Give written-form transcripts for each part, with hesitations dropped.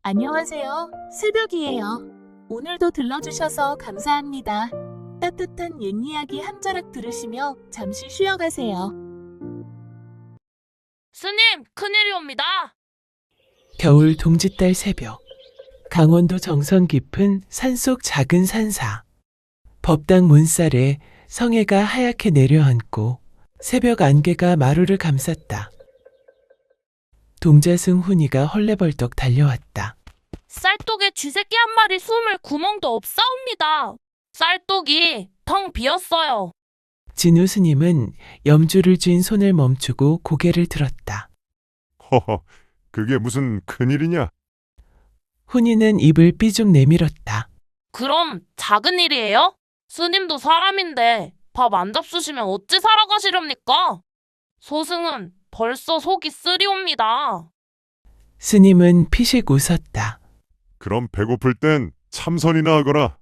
안녕하세요. 새벽이에요. 오늘도 들러주셔서 감사합니다. 따뜻한 옛 이야기 한 자락 들으시며 잠시 쉬어가세요. 스님, 큰일이옵니다. 겨울 동짓달 새벽, 강원도 정선 깊은 산속 작은 산사. 법당 문살에 성해가 하얗게 내려앉고 새벽 안개가 마루를 감쌌다. 동자승 훈이가 헐레벌떡 달려왔다. 쌀독에 쥐새끼 한 마리 숨을 구멍도 없사옵니다. 쌀독이 텅 비었어요. 진우 스님은 염주를 쥔 손을 멈추고 고개를 들었다. 허허, 그게 무슨 큰일이냐? 훈이는 입을 삐죽 내밀었다. 그럼 작은 일이에요? 스님도 사람인데 밥 안 잡수시면 어찌 살아가시렵니까? 소승은 벌써 속이 쓰리옵니다. 스님은 피식 웃었다. 그럼 배고플 땐 참선이나 하거라.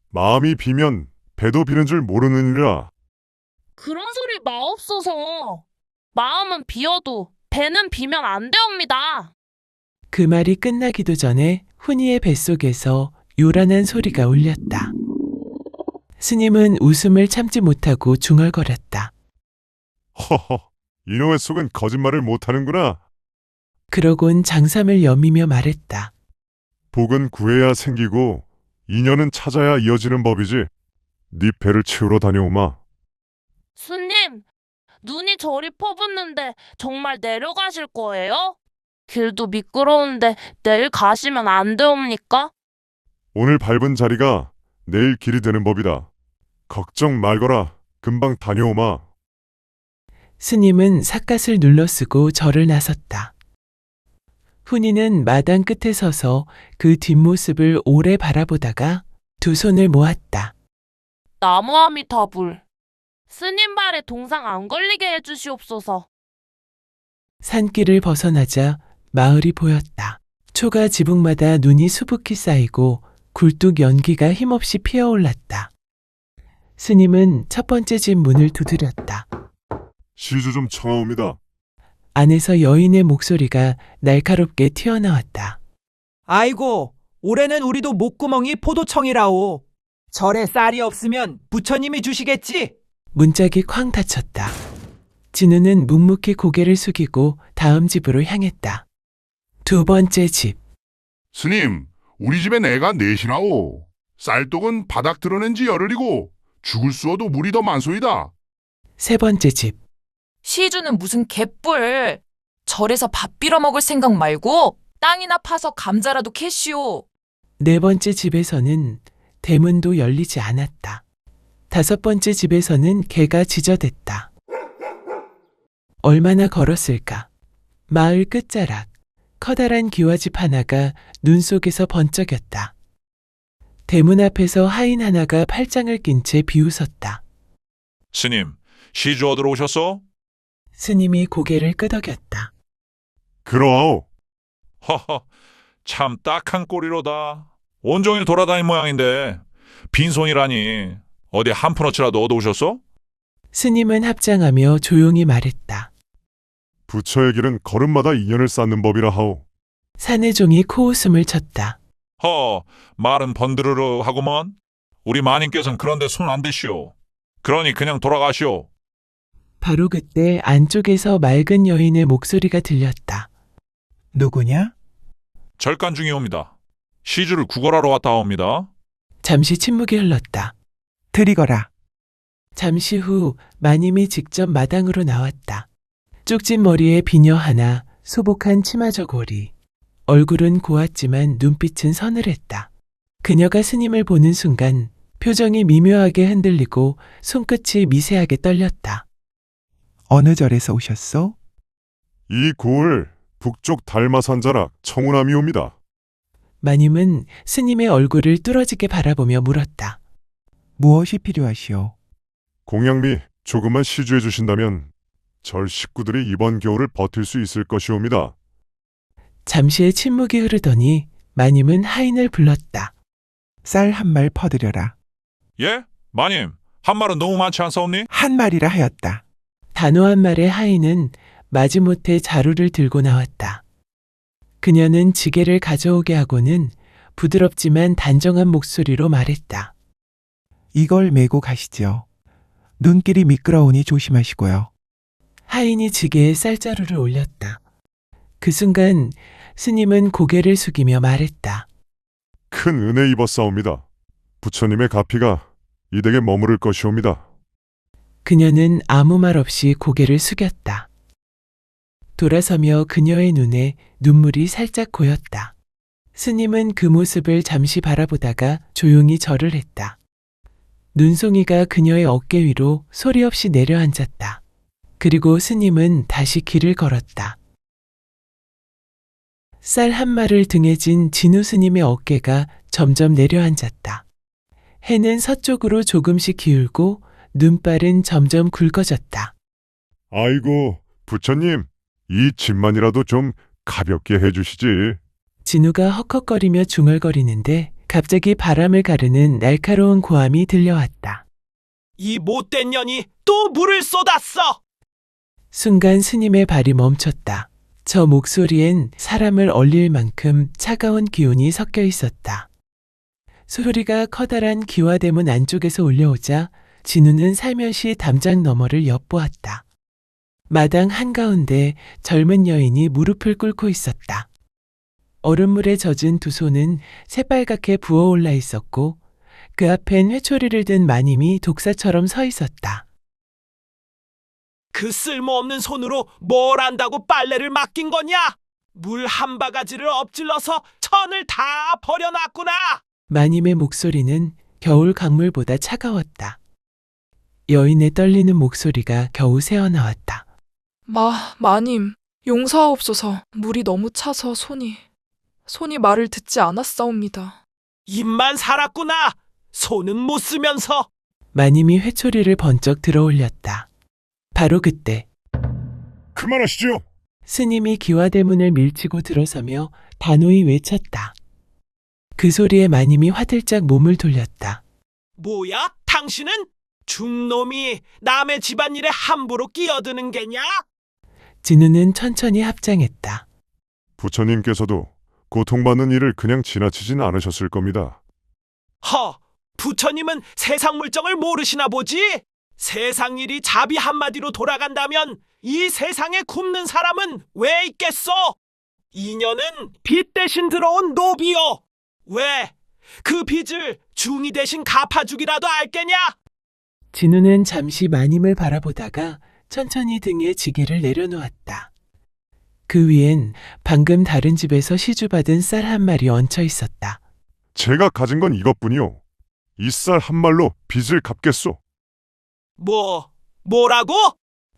마음이 비면 배도 비는 줄 모르느니라. 그런 소리 마옵소서. 마음은 비어도 배는 비면 안 되옵니다. 그 말이 끝나기도 전에 훈이의 뱃속에서 요란한 소리가 울렸다. 스님은 웃음을 참지 못하고 중얼거렸다. 허허, 이놈의 속은 거짓말을 못하는구나. 그러곤 장삼을 여미며 말했다. 복은 구해야 생기고 인연은 찾아야 이어지는 법이지. 네 배를 채우러 다녀오마. 스님, 눈이 저리 퍼붓는데 정말 내려가실 거예요? 길도 미끄러운데 내일 가시면 안 되옵니까? 오늘 밟은 자리가 내일 길이 되는 법이다. 걱정 말거라. 금방 다녀오마. 스님은 삿갓을 눌러쓰고 절을 나섰다. 훈이는 마당 끝에 서서 그 뒷모습을 오래 바라보다가 두 손을 모았다. 나무아미타불. 스님 발에 동상 안 걸리게 해주시옵소서. 산길을 벗어나자 마을이 보였다. 초가 지붕마다 눈이 수북히 쌓이고 굴뚝 연기가 힘없이 피어올랐다. 스님은 첫 번째 집 문을 두드렸다. 시주 좀 청하옵니다. 안에서 여인의 목소리가 날카롭게 튀어나왔다. 아이고, 올해는 우리도 목구멍이 포도청이라오. 절에 쌀이 없으면 부처님이 주시겠지? 문짝이 쾅 닫혔다. 진우는 묵묵히 고개를 숙이고 다음 집으로 향했다. 두 번째 집. 스님, 우리 집에 내가 넷이라오. 쌀독은 바닥 드러낸 지 열흘이고 죽을 쑤어도 물이 더 많소이다. 세 번째 집. 시주는 무슨 개뿔. 절에서 밥 빌어 먹을 생각 말고 땅이나 파서 감자라도 캐시오. 네 번째 집에서는 대문도 열리지 않았다. 다섯 번째 집에서는 개가 지저댔다. 얼마나 걸었을까? 마을 끝자락, 커다란 기와집 하나가 눈 속에서 번쩍였다. 대문 앞에서 하인 하나가 팔짱을 낀 채 비웃었다. 스님, 시주 얻으러 오셨어? 스님이 고개를 끄덕였다. 그러하오. 허허, 참 딱한 꼴이로다. 온종일 돌아다닌 모양인데 빈손이라니. 어디 한 푼어치라도 얻어오셨어? 스님은 합장하며 조용히 말했다. 부처의 길은 걸음마다 인연을 쌓는 법이라 하오. 사내 종이 코웃음을 쳤다. 말은 번드르르 하구먼. 우리 마님께서는 그런데 손 안 대시오. 그러니 그냥 돌아가시오. 바로 그때 안쪽에서 맑은 여인의 목소리가 들렸다. 누구냐? 절간 중이옵니다. 시주를 구걸하러 왔다 옵니다. 잠시 침묵이 흘렀다. 드리거라. 잠시 후 마님이 직접 마당으로 나왔다. 쭉진 머리에 비녀 하나, 소복한 치마 저고리. 얼굴은 고왔지만 눈빛은 서늘했다. 그녀가 스님을 보는 순간 표정이 미묘하게 흔들리고 손끝이 미세하게 떨렸다. 어느 절에서 오셨소? 이 고을 북쪽 달마산 자락 청운함이옵니다. 마님은 스님의 얼굴을 뚫어지게 바라보며 물었다. 무엇이 필요하시오? 공양비 조금만 시주해 주신다면 절 식구들이 이번 겨울을 버틸 수 있을 것이옵니다. 잠시의 침묵이 흐르더니 마님은 하인을 불렀다. 쌀 한 말 퍼드려라. 예? 마님, 한 말은 너무 많지 않사옵니? 한 말이라 하였다. 단호한 말에 하인은 마지못해 자루를 들고 나왔다. 그녀는 지게를 가져오게 하고는 부드럽지만 단정한 목소리로 말했다. 이걸 메고 가시죠. 눈길이 미끄러우니 조심하시고요. 하인이 지게에 쌀자루를 올렸다. 그 순간 스님은 고개를 숙이며 말했다. 큰 은혜 입었사옵니다. 부처님의 가피가 이 댁에 머무를 것이옵니다. 그녀는 아무 말 없이 고개를 숙였다. 돌아서며 그녀의 눈에 눈물이 살짝 고였다. 스님은 그 모습을 잠시 바라보다가 조용히 절을 했다. 눈송이가 그녀의 어깨 위로 소리 없이 내려앉았다. 그리고 스님은 다시 길을 걸었다. 쌀 한 말을 등에 진 진우 스님의 어깨가 점점 내려앉았다. 해는 서쪽으로 조금씩 기울고 눈발은 점점 굵어졌다. 아이고, 부처님, 이 짐만이라도 좀 가볍게 해주시지. 진우가 헉헉거리며 중얼거리는데 갑자기 바람을 가르는 날카로운 고함이 들려왔다. 이 못된 년이 또 물을 쏟았어! 순간 스님의 발이 멈췄다. 저 목소리엔 사람을 얼릴 만큼 차가운 기운이 섞여 있었다. 소리가 커다란 기와대문 안쪽에서 울려오자 진우는 살며시 담장 너머를 엿보았다. 마당 한가운데 젊은 여인이 무릎을 꿇고 있었다. 얼음물에 젖은 두 손은 새빨갛게 부어올라 있었고 그 앞엔 회초리를 든 마님이 독사처럼 서 있었다. 그 쓸모없는 손으로 뭘 안다고 빨래를 맡긴 거냐? 물 한 바가지를 엎질러서 천을 다 버려놨구나! 마님의 목소리는 겨울 강물보다 차가웠다. 여인의 떨리는 목소리가 겨우 새어나왔다. 마님, 용서하옵소서. 물이 너무 차서 손이 말을 듣지 않았사옵니다. 입만 살았구나! 손은 못 쓰면서! 마님이 회초리를 번쩍 들어올렸다. 바로 그때 그만하시죠. 스님이 기와대문을 밀치고 들어서며 단호히 외쳤다. 그 소리에 마님이 화들짝 몸을 돌렸다. 뭐야? 당신은? 중놈이 남의 집안일에 함부로 끼어드는 게냐? 진우는 천천히 합장했다. 부처님께서도 고통받는 일을 그냥 지나치진 않으셨을 겁니다. 부처님은 세상 물정을 모르시나 보지? 세상 일이 자비 한마디로 돌아간다면 이 세상에 굶는 사람은 왜 있겠소? 이년은 빚 대신 들어온 노비요. 왜? 그 빚을 중이 대신 갚아주기라도 알겠냐? 진우는 잠시 마님을 바라보다가 천천히 등에 지게를 내려놓았다. 그 위엔 방금 다른 집에서 시주받은 쌀 한 마리 얹혀 있었다. 제가 가진 건 이것뿐이요. 이 쌀 한 말로 빚을 갚겠소. 뭐라고?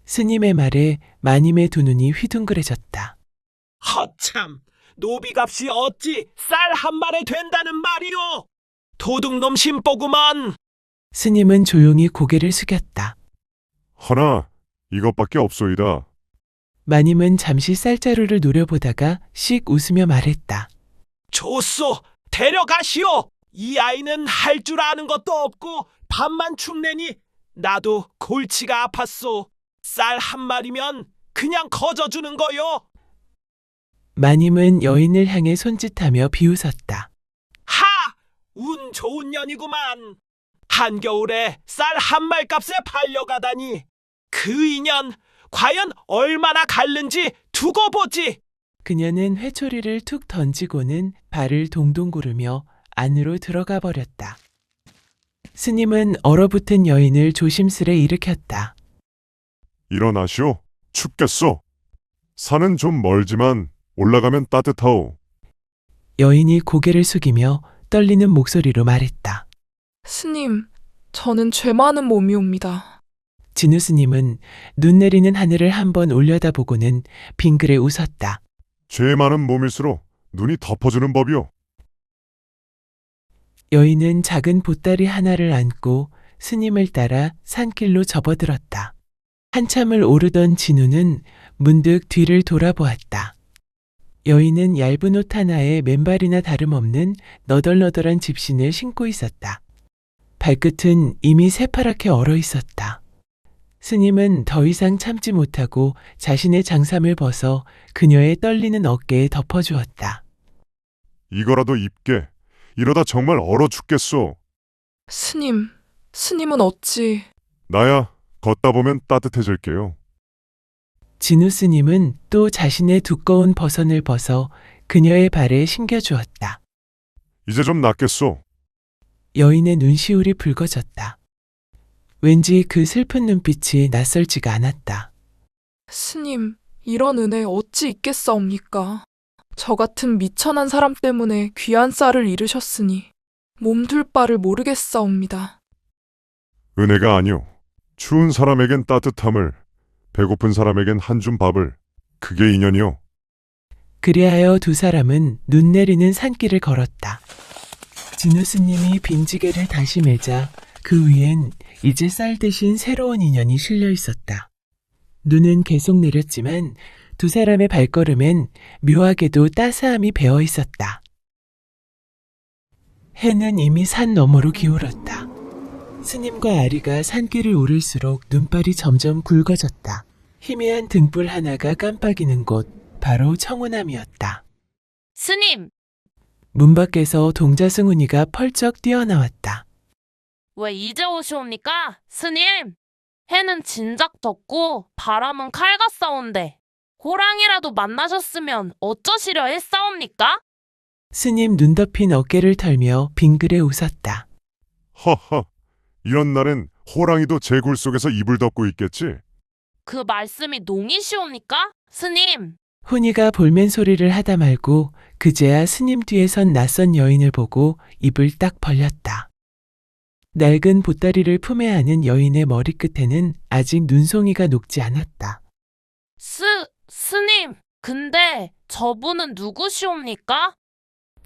스님의 말에 마님의 두 눈이 휘둥그레졌다. 허참, 노비값이 어찌 쌀 한 말에 된다는 말이오? 도둑놈 심보구먼. 스님은 조용히 고개를 숙였다. 허나 이것밖에 없소이다. 마님은 잠시 쌀자루를 노려보다가 씩 웃으며 말했다. 좋소, 데려가시오. 이 아이는 할 줄 아는 것도 없고 밥만 축내니 나도 골치가 아팠소. 쌀 한 마리면 그냥 거저주는 거요. 마님은 여인을 향해 손짓하며 비웃었다. 하! 운 좋은 년이구만. 한겨울에 쌀 한 말 값에 팔려가다니. 그 인연 과연 얼마나 갈는지 두고 보지. 그녀는 회초리를 툭 던지고는 발을 동동 구르며 안으로 들어가 버렸다. 스님은 얼어붙은 여인을 조심스레 일으켰다. 일어나시오. 춥겠소. 산은 좀 멀지만 올라가면 따뜻하오. 여인이 고개를 숙이며 떨리는 목소리로 말했다. 스님, 저는 죄 많은 몸이옵니다. 진우 스님은 눈 내리는 하늘을 한번 올려다보고는 빙그레 웃었다. 죄 많은 몸일수록 눈이 덮어주는 법이오. 여인은 작은 보따리 하나를 안고 스님을 따라 산길로 접어들었다. 한참을 오르던 진우는 문득 뒤를 돌아보았다. 여인은 얇은 옷 하나에 맨발이나 다름없는 너덜너덜한 집신을 신고 있었다. 발끝은 이미 새파랗게 얼어 있었다. 스님은 더 이상 참지 못하고 자신의 장삼을 벗어 그녀의 떨리는 어깨에 덮어주었다. 이거라도 입게. 이러다 정말 얼어 죽겠소. 스님은 어찌... 나야 걷다 보면 따뜻해질게요. 진우 스님은 또 자신의 두꺼운 버선을 벗어 그녀의 발에 신겨주었다. 이제 좀 낫겠소. 여인의 눈시울이 붉어졌다. 왠지 그 슬픈 눈빛이 낯설지가 않았다. 스님, 이런 은혜 어찌 있겠사옵니까? 저 같은 미천한 사람 때문에 귀한 쌀을 잃으셨으니 몸둘 바를 모르겠사옵니다. 은혜가 아니오. 추운 사람에겐 따뜻함을, 배고픈 사람에겐 한 줌 밥을. 그게 인연이오. 그리하여 두 사람은 눈 내리는 산길을 걸었다. 진우 스님이 빈지게를 다시 매자 그 위엔 이제 쌀 대신 새로운 인연이 실려 있었다. 눈은 계속 내렸지만 두 사람의 발걸음엔 묘하게도 따스함이 배어 있었다. 해는 이미 산 너머로 기울었다. 스님과 아리가 산길을 오를수록 눈발이 점점 굵어졌다. 희미한 등불 하나가 깜빡이는 곳, 바로 청운암이었다. 스님, 문 밖에서 동자승훈이가 펄쩍 뛰어나왔다. 왜 이제 오시옵니까? 스님, 해는 진작 덥고 바람은 칼같사온데 호랑이라도 만나셨으면 어쩌시려 했사옵니까? 스님 눈 덮인 어깨를 털며 빙그레 웃었다. 허허. 이런 날엔 호랑이도 제 굴 속에서 이불 덮고 있겠지? 그 말씀이 농이시옵니까? 스님, 훈이가 볼멘 소리를 하다 말고 그제야 스님 뒤에 선 낯선 여인을 보고 입을 딱 벌렸다. 낡은 보따리를 품에 안은 여인의 머리끝에는 아직 눈송이가 녹지 않았다. 스님, 근데 저분은 누구시옵니까?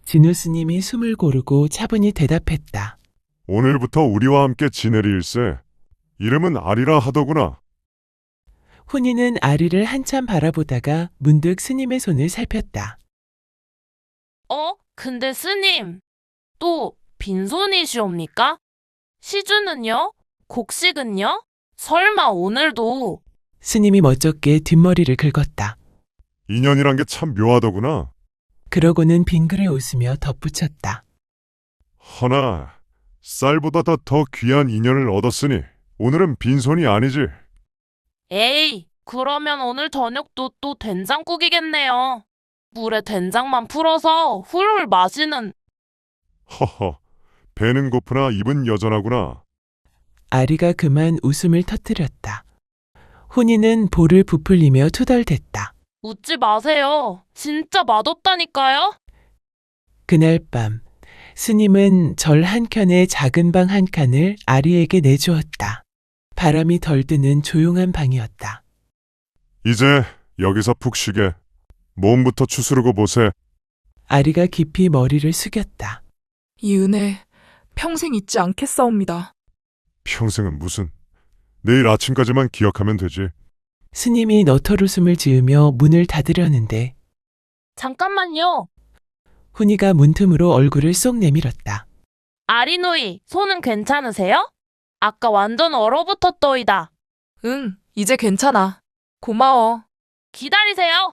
진우 스님이 숨을 고르고 차분히 대답했다. 오늘부터 우리와 함께 지내리 일세. 이름은 아리라 하더구나. 훈이는 아리를 한참 바라보다가 문득 스님의 손을 살폈다. 근데 스님, 또 빈손이시옵니까? 시주는요? 곡식은요? 설마 오늘도... 스님이 멋쩍게 뒷머리를 긁었다. 인연이란 게 참 묘하더구나. 그러고는 빙그레 웃으며 덧붙였다. 허나 쌀보다 더 귀한 인연을 얻었으니 오늘은 빈손이 아니지. 에이, 그러면 오늘 저녁도 또 된장국이겠네요. 물에 된장만 풀어서 훌훌 마시는... 허허. 배는 고프나 입은 여전하구나. 아리가 그만 웃음을 터뜨렸다. 훈이는 볼을 부풀리며 투덜댔다. 웃지 마세요. 진짜 맛없다니까요? 그날 밤 스님은 절 한켠의 작은 방 한 칸을 아리에게 내주었다. 바람이 덜 드는 조용한 방이었다. 이제 여기서 푹 쉬게. 몸부터 추스르고 보세. 아리가 깊이 머리를 숙였다. 이 은혜 평생 잊지 않겠사옵니다. 평생은 무슨. 내일 아침까지만 기억하면 되지. 스님이 너털웃음을 지으며 문을 닫으려는데 잠깐만요. 훈이가 문틈으로 얼굴을 쏙 내밀었다. 아리누이, 손은 괜찮으세요? 아까 완전 얼어붙었더이다. 응, 이제 괜찮아. 고마워. 기다리세요.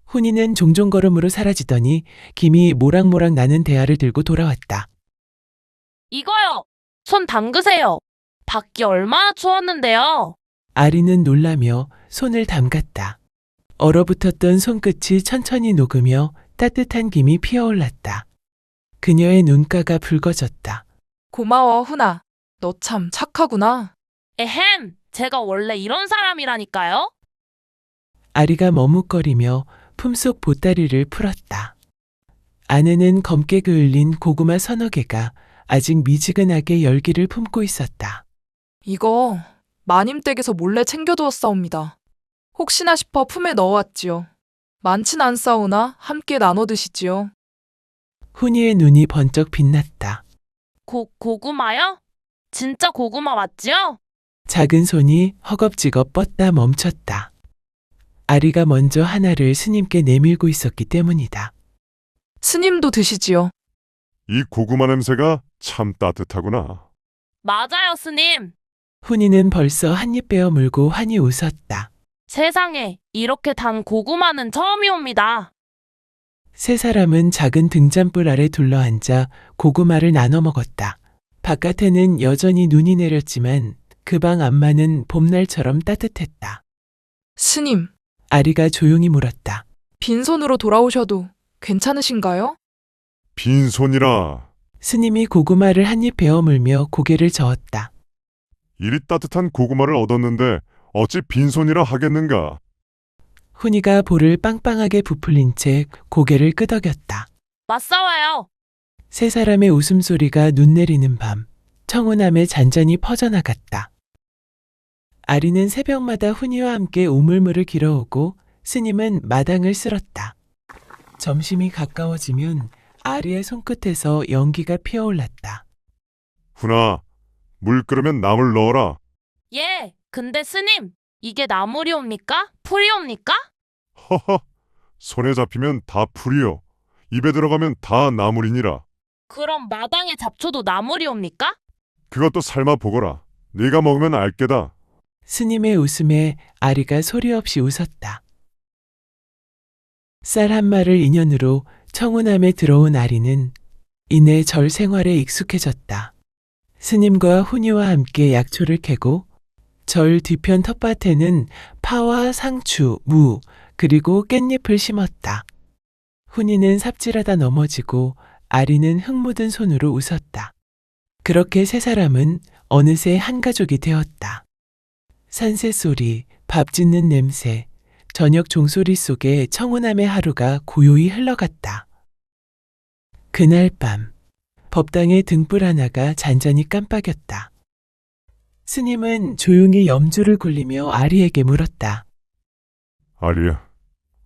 훈이는 종종 걸음으로 사라지더니 김이 모락모락 나는 대야를 들고 돌아왔다. 이거요. 손 담그세요. 밖이 얼마나 추웠는데요. 아리는 놀라며 손을 담갔다. 얼어붙었던 손끝이 천천히 녹으며 따뜻한 김이 피어올랐다. 그녀의 눈가가 붉어졌다. 고마워, 훈아. 너 참 착하구나. 에헴, 제가 원래 이런 사람이라니까요. 아리가 머뭇거리며 품속 보따리를 풀었다. 안에는 검게 그을린 고구마 서너 개가 아직 미지근하게 열기를 품고 있었다. 이거 마님 댁에서 몰래 챙겨두었사옵니다. 혹시나 싶어 품에 넣어왔지요. 많진 않사오나 함께 나눠 드시지요. 훈이의 눈이 번쩍 빛났다. 고구마요? 진짜 고구마 맞지요? 작은 손이 허겁지겁 뻗다 멈췄다. 아리가 먼저 하나를 스님께 내밀고 있었기 때문이다. 스님도 드시지요. 이 고구마 냄새가 참 따뜻하구나. 맞아요, 스님. 훈이는 벌써 한 입 베어 물고 환히 웃었다. 세상에 이렇게 단 고구마는 처음이옵니다. 세 사람은 작은 등잔불 아래 둘러앉아 고구마를 나눠 먹었다. 바깥에는 여전히 눈이 내렸지만 그 방 안마는 봄날처럼 따뜻했다. 스님, 아리가 조용히 물었다. 빈손으로 돌아오셔도 괜찮으신가요? 빈손이라. 스님이 고구마를 한 입 베어 물며 고개를 저었다. 이리 따뜻한 고구마를 얻었는데 어찌 빈손이라 하겠는가? 훈이가 볼을 빵빵하게 부풀린 채 고개를 끄덕였다. 맞싸워요. 세 사람의 웃음소리가 눈 내리는 밤, 청운함에 잔잔히 퍼져나갔다. 아리는 새벽마다 훈이와 함께 우물물을 길어오고 스님은 마당을 쓸었다. 점심이 가까워지면 아리의 손끝에서 연기가 피어올랐다. 훈아, 물 끓으면 나물 넣어라. 예, 근데 스님, 이게 나물이옵니까? 풀이옵니까? 허허, 손에 잡히면 다 풀이요. 입에 들어가면 다 나물이니라. 그럼 마당의 잡초도 나물이옵니까? 그것도 삶아 보거라. 네가 먹으면 알게다. 스님의 웃음에 아리가 소리 없이 웃었다. 쌀 한 마를 인연으로 청운함에 들어온 아리는 이내 절 생활에 익숙해졌다. 스님과 훈이와 함께 약초를 캐고 절 뒤편 텃밭에는 파와 상추, 무, 그리고 깻잎을 심었다. 훈이는 삽질하다 넘어지고 아리는 흙 묻은 손으로 웃었다. 그렇게 세 사람은 어느새 한 가족이 되었다. 산새소리, 밥 짓는 냄새, 저녁 종소리 속에 청운함의 하루가 고요히 흘러갔다. 그날 밤, 법당의 등불 하나가 잔잔히 깜빡였다. 스님은 조용히 염주를 굴리며 아리에게 물었다. 아리야,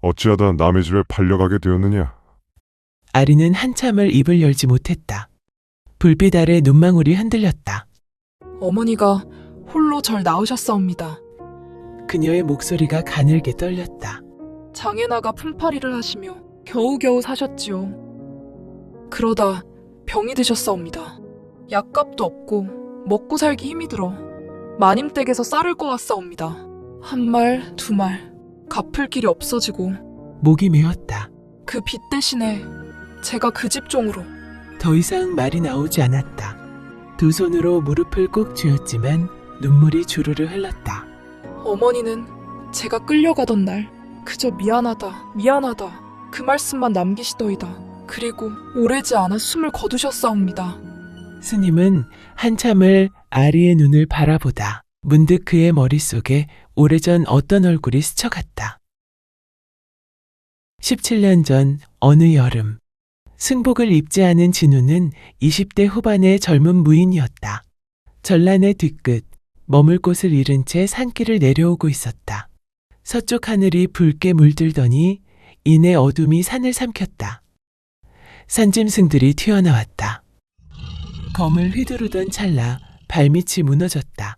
어찌하다 남의 집에 팔려가게 되었느냐? 아리는 한참을 입을 열지 못했다. 불빛 아래 눈망울이 흔들렸다. 어머니가 홀로 절 낳으셨사옵니다. 그녀의 목소리가 가늘게 떨렸다. 장애나가 품팔이를 하시며 겨우겨우 사셨지요. 그러다 병이 드셨사옵니다. 약값도 없고 먹고 살기 힘이 들어 마님댁에서 쌀을 꼬았사옵니다. 한 말, 두 말, 갚을 길이 없어지고 목이 메었다. 그 빚 대신에 제가 그 집 종으로. 더 이상 말이 나오지 않았다. 두 손으로 무릎을 꼭 쥐었지만 눈물이 주르르 흘렀다. 어머니는 제가 끌려가던 날 그저 미안하다, 미안하다 그 말씀만 남기시더이다. 그리고 오래지 않아 숨을 거두셨사옵니다. 스님은 한참을 아리의 눈을 바라보다 문득 그의 머릿속에 오래전 어떤 얼굴이 스쳐갔다. 17년 전 어느 여름, 승복을 입지 않은 진우는 20대 후반의 젊은 무인이었다. 전란의 뒤끝, 머물 곳을 잃은 채 산길을 내려오고 있었다. 서쪽 하늘이 붉게 물들더니 이내 어둠이 산을 삼켰다. 산짐승들이 튀어나왔다. 검을 휘두르던 찰나 발밑이 무너졌다.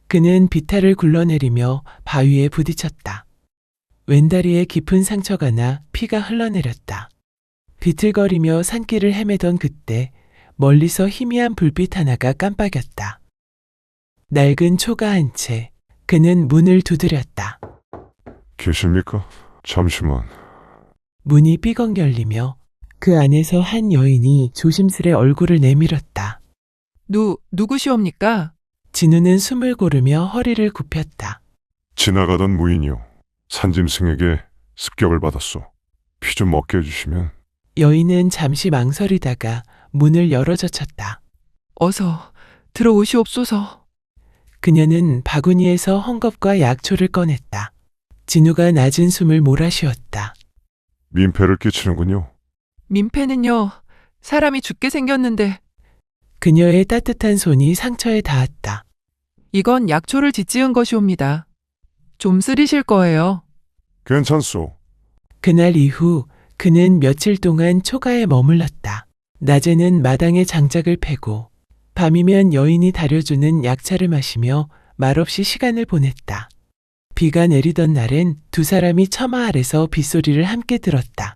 그는 비탈을 굴러내리며 바위에 부딪혔다. 왼다리에 깊은 상처가 나 피가 흘러내렸다. 비틀거리며 산길을 헤매던 그때 멀리서 희미한 불빛 하나가 깜빡였다. 낡은 초가 한 채 그는 문을 두드렸다. 계십니까? 잠시만. 문이 삐걱 열리며 그 안에서 한 여인이 조심스레 얼굴을 내밀었다. 누구시옵니까? 진우는 숨을 고르며 허리를 굽혔다. 지나가던 무인이요. 산짐승에게 습격을 받았소. 피 좀 먹게 해주시면. 여인은 잠시 망설이다가 문을 열어젖혔다. 어서 들어오시옵소서. 그녀는 바구니에서 헝겊과 약초를 꺼냈다. 진우가 낮은 숨을 몰아쉬었다. 민폐를 끼치는군요. 민폐는요, 사람이 죽게 생겼는데. 그녀의 따뜻한 손이 상처에 닿았다. 이건 약초를 짓지은 것이옵니다. 좀 쓰리실 거예요. 괜찮소. 그날 이후 그는 며칠 동안 초가에 머물렀다. 낮에는 마당에 장작을 패고 밤이면 여인이 다려주는 약차를 마시며 말없이 시간을 보냈다. 비가 내리던 날엔 두 사람이 처마 아래서 빗소리를 함께 들었다.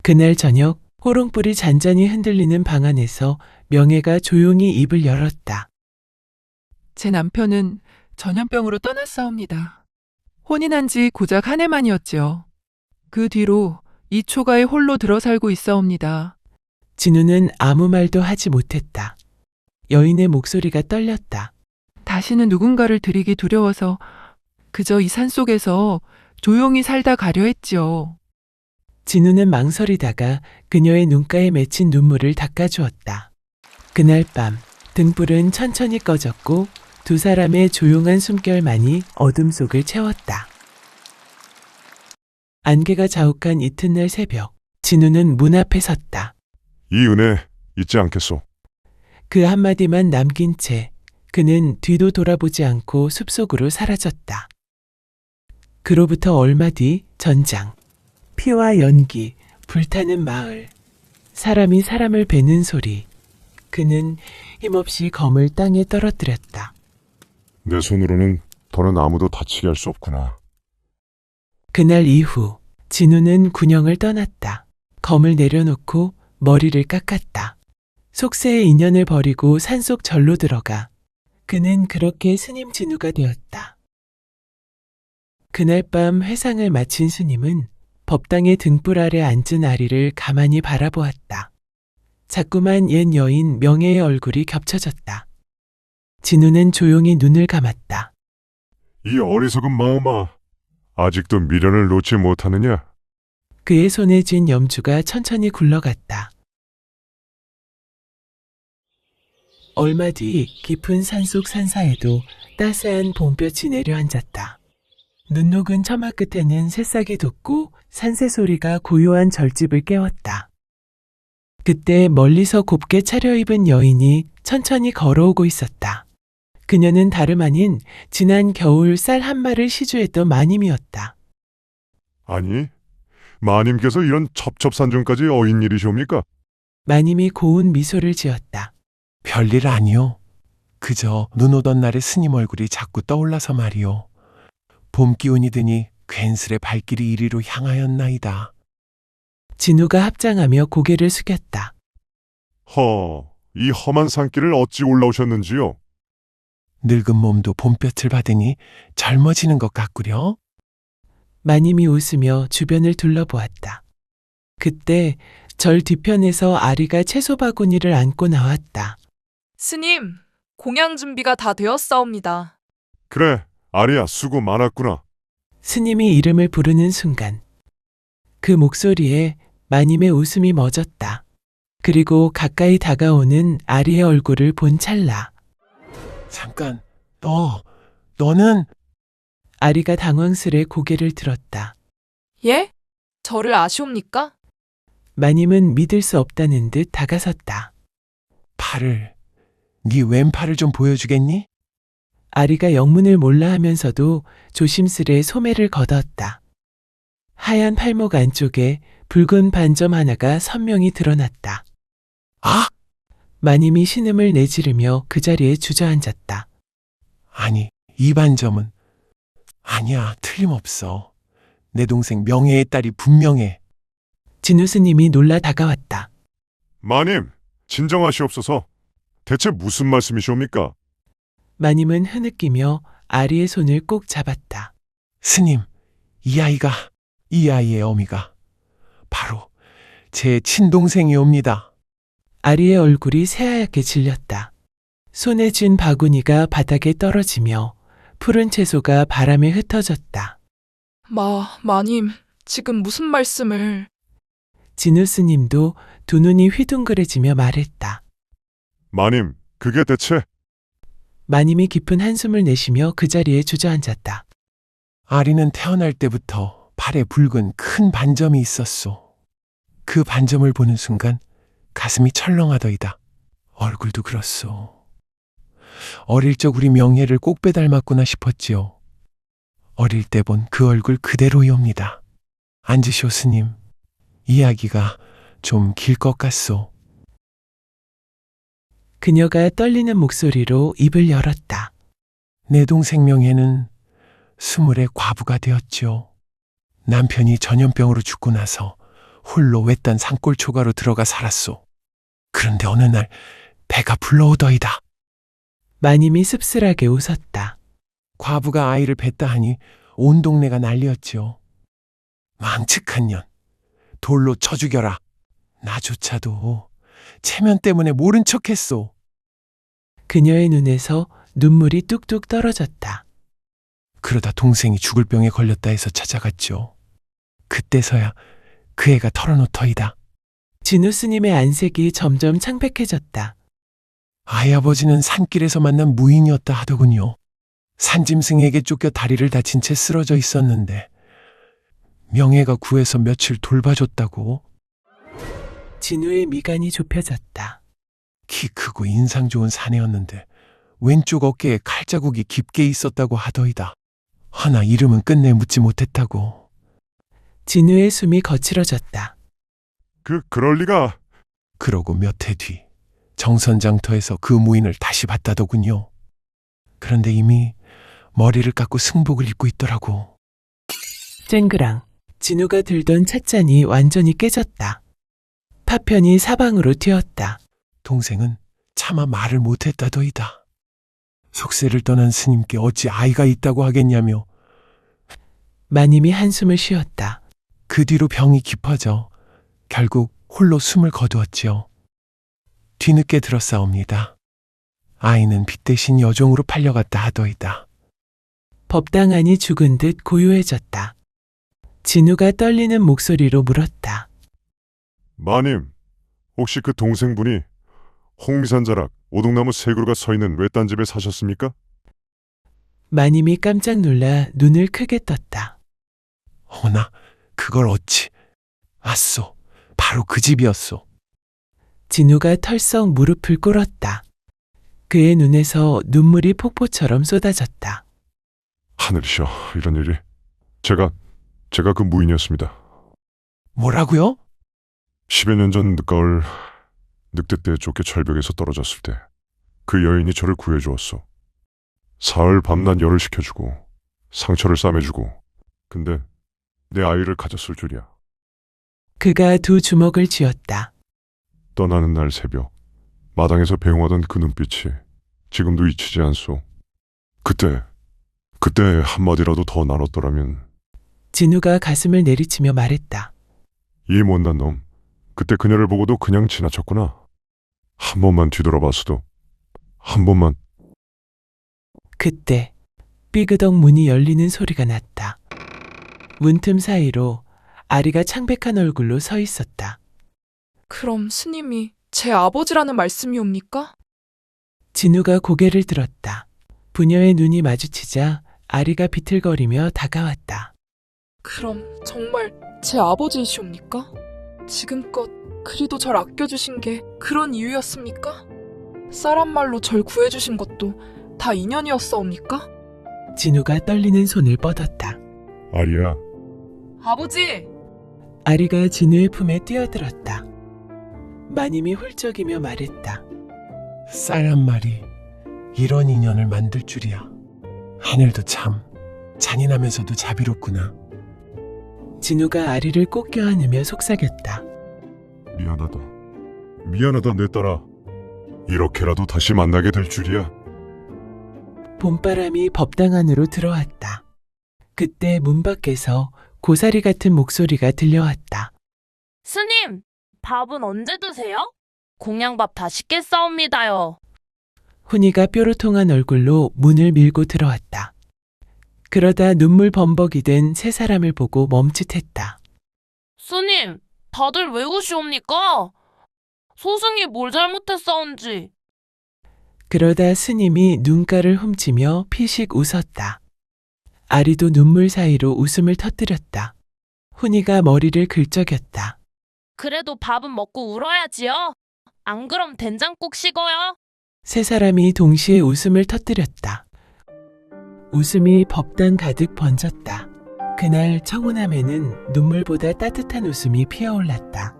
그날 저녁 호롱불이 잔잔히 흔들리는 방 안에서 명예가 조용히 입을 열었다. 제 남편은 전염병으로 떠났사옵니다. 혼인한 지 고작 한 해만이었지요. 그 뒤로 이 초가에 홀로 들어 살고 있사옵니다. 진우는 아무 말도 하지 못했다. 여인의 목소리가 떨렸다. 다시는 누군가를 들이기 두려워서 그저 이 산속에서 조용히 살다 가려 했지요. 진우는 망설이다가 그녀의 눈가에 맺힌 눈물을 닦아주었다. 그날 밤 등불은 천천히 꺼졌고 두 사람의 조용한 숨결만이 어둠 속을 채웠다. 안개가 자욱한 이튿날 새벽, 진우는 문 앞에 섰다. 이 은혜 잊지 않겠소. 그 한마디만 남긴 채 그는 뒤도 돌아보지 않고 숲속으로 사라졌다. 그로부터 얼마 뒤 전장. 피와 연기, 불타는 마을. 사람이 사람을 베는 소리. 그는 힘없이 검을 땅에 떨어뜨렸다. 내 손으로는 더는 아무도 다치게 할 수 없구나. 그날 이후 진우는 군영을 떠났다. 검을 내려놓고 머리를 깎았다. 속세의 인연을 버리고 산속 절로 들어가 그는 그렇게 스님 진우가 되었다. 그날 밤 회상을 마친 스님은 법당의 등불 아래 앉은 아리를 가만히 바라보았다. 자꾸만 옛 여인 명예의 얼굴이 겹쳐졌다. 진우는 조용히 눈을 감았다. 이 어리석은 마음아, 아직도 미련을 놓지 못하느냐? 그의 손에 쥔 염주가 천천히 굴러갔다. 얼마 뒤 깊은 산속 산사에도 따스한 봄볕이 내려앉았다. 눈 녹은 처마 끝에는 새싹이 돋고 산새 소리가 고요한 절집을 깨웠다. 그때 멀리서 곱게 차려입은 여인이 천천히 걸어오고 있었다. 그녀는 다름 아닌 지난 겨울 쌀 한 마를 시주했던 마님이었다. 아니, 마님께서 이런 첩첩산중까지 어인 일이시옵니까? 마님이 고운 미소를 지었다. 별일 아니요. 그저 눈 오던 날의 스님 얼굴이 자꾸 떠올라서 말이요. 봄 기운이 드니 괜스레 발길이 이리로 향하였나이다. 진우가 합장하며 고개를 숙였다. 이 험한 산길을 어찌 올라오셨는지요? 늙은 몸도 봄볕을 받으니 젊어지는 것 같구려. 마님이 웃으며 주변을 둘러보았다. 그때 절 뒤편에서 아리가 채소 바구니를 안고 나왔다. 스님, 공양 준비가 다 되었사옵니다. 그래, 아리야, 수고 많았구나. 스님이 이름을 부르는 순간 그 목소리에 마님의 웃음이 멎었다. 그리고 가까이 다가오는 아리의 얼굴을 본 찰나 잠깐, 너는? 아리가 당황스레 고개를 들었다. 예? 저를 아시옵니까? 마님은 믿을 수 없다는 듯 다가섰다. 네 왼팔을 좀 보여주겠니? 아리가 영문을 몰라 하면서도 조심스레 소매를 걷었다. 하얀 팔목 안쪽에 붉은 반점 하나가 선명히 드러났다. 아! 마님이 신음을 내지르며 그 자리에 주저앉았다. 아니, 이 반점은 아니야, 틀림없어. 내 동생 명예의 딸이 분명해. 진우 스님이 놀라 다가왔다. 마님, 진정하시옵소서. 대체 무슨 말씀이시옵니까? 마님은 흐느끼며 아리의 손을 꼭 잡았다. 스님, 이 아이의 어미가 바로 제 친동생이옵니다. 아리의 얼굴이 새하얗게 질렸다. 손에 쥔 바구니가 바닥에 떨어지며 푸른 채소가 바람에 흩어졌다. 마님, 지금 무슨 말씀을... 진우 스님도 두 눈이 휘둥그레지며 말했다. 마님, 그게 대체... 마님이 깊은 한숨을 내쉬며 그 자리에 주저앉았다. 아리는 태어날 때부터 팔에 붉은 큰 반점이 있었소. 그 반점을 보는 순간 가슴이 철렁하더이다. 얼굴도 그렇소. 어릴 적 우리 명예를 꼭 빼닮았구나 싶었지요. 어릴 때 본 그 얼굴 그대로이옵니다. 앉으시오, 스님. 이야기가 좀 길 것 같소. 그녀가 떨리는 목소리로 입을 열었다. 내 동생 명예는 20에 과부가 되었지요. 남편이 전염병으로 죽고 나서 홀로 외딴 산골 초가로 들어가 살았소. 그런데 어느 날 배가 불러오더이다. 마님이 씁쓸하게 웃었다. 과부가 아이를 뱄다 하니 온 동네가 난리였지요. 망측한 년, 돌로 쳐 죽여라. 나조차도 체면 때문에 모른 척했소. 그녀의 눈에서 눈물이 뚝뚝 떨어졌다. 그러다 동생이 죽을 병에 걸렸다 해서 찾아갔죠. 그때서야 그 애가 털어놓더이다. 진우 스님의 안색이 점점 창백해졌다. 아이 아버지는 산길에서 만난 무인이었다 하더군요. 산짐승에게 쫓겨 다리를 다친 채 쓰러져 있었는데 명예가 구해서 며칠 돌봐줬다고. 진우의 미간이 좁혀졌다. 키 크고 인상 좋은 사내였는데 왼쪽 어깨에 칼자국이 깊게 있었다고 하더이다. 허나 이름은 끝내 묻지 못했다고. 진우의 숨이 거칠어졌다. 그럴 리가. 그러고 몇 해 뒤 정선장터에서 그 무인을 다시 봤다더군요. 그런데 이미 머리를 깎고 승복을 입고 있더라고. 쨍그랑. 진우가 들던 찻잔이 완전히 깨졌다. 파편이 사방으로 튀었다. 동생은 차마 말을 못했다더이다. 속세를 떠난 스님께 어찌 아이가 있다고 하겠냐며. 마님이 한숨을 쉬었다. 그 뒤로 병이 깊어져 결국 홀로 숨을 거두었지요. 뒤늦게 들었사옵니다. 아이는 빚 대신 여종으로 팔려갔다 하더이다. 법당안이 죽은 듯 고요해졌다. 진우가 떨리는 목소리로 물었다. 마님, 혹시 그 동생분이 홍미산자락 오동나무 세 그루가 서 있는 외딴 집에 사셨습니까? 마님이 깜짝 놀라 눈을 크게 떴다. 어나 그걸 어찌. 아쏘, 바로 그 집이었소. 진우가 털썩 무릎을 꿇었다. 그의 눈에서 눈물이 폭포처럼 쏟아졌다. 하늘이셔, 이런 일이. 제가 그 무인이었습니다. 뭐라고요? 10여 년 전 늦가을 늑대 때 쫓겨 절벽에서 떨어졌을 때 그 여인이 저를 구해주었소. 사흘 밤낮 열을 식혀주고 상처를 싸매주고, 근데 내 아이를 가졌을 줄이야. 그가 두 주먹을 쥐었다. 떠나는 날 새벽 마당에서 배웅하던 그 눈빛이 지금도 잊히지 않소. 그때 한마디라도 더 나눴더라면. 진우가 가슴을 내리치며 말했다. 이 못난 놈, 그때 그녀를 보고도 그냥 지나쳤구나. 한 번만 뒤돌아봤어도, 한 번만. 그때 삐그덕 문이 열리는 소리가 났다. 문틈 사이로 아리가 창백한 얼굴로 서 있었다. 그럼 스님이 제 아버지라는 말씀이옵니까? 진우가 고개를 들었다. 부녀의 눈이 마주치자 아리가 비틀거리며 다가왔다. 그럼 정말 제 아버지이시옵니까? 지금껏 그리도 절 아껴주신 게 그런 이유였습니까? 쌀한 말로 절 구해주신 것도 다 인연이었사옵니까? 진우가 떨리는 손을 뻗었다. 아리야. 아버지! 아리가 진우의 품에 뛰어들었다. 마님이 훌쩍이며 말했다. 쌀 한 마리 이런 인연을 만들 줄이야. 하늘도 참 잔인하면서도 자비롭구나. 진우가 아리를 꼭 껴안으며 속삭였다. 미안하다 내 딸아. 이렇게라도 다시 만나게 될 줄이야. 봄바람이 법당 안으로 들어왔다. 그때 문 밖에서 고사리 같은 목소리가 들려왔다. 스님, 밥은 언제 드세요? 공양밥 다 식겠사옵니다요. 훈이가 뾰로통한 얼굴로 문을 밀고 들어왔다. 그러다 눈물 범벅이 된 세 사람을 보고 멈칫했다. 스님, 다들 왜 우시옵니까? 소승이 뭘 잘못했사온지. 그러다 스님이 눈가를 훔치며 피식 웃었다. 아리도 눈물 사이로 웃음을 터뜨렸다. 훈이가 머리를 긁적였다. 그래도 밥은 먹고 울어야지요. 안 그럼 된장국 식어요. 세 사람이 동시에 웃음을 터뜨렸다. 웃음이 법당 가득 번졌다. 그날 청운함에는 눈물보다 따뜻한 웃음이 피어올랐다.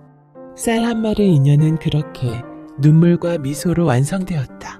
쌀 한 마리 인연은 그렇게 눈물과 미소로 완성되었다.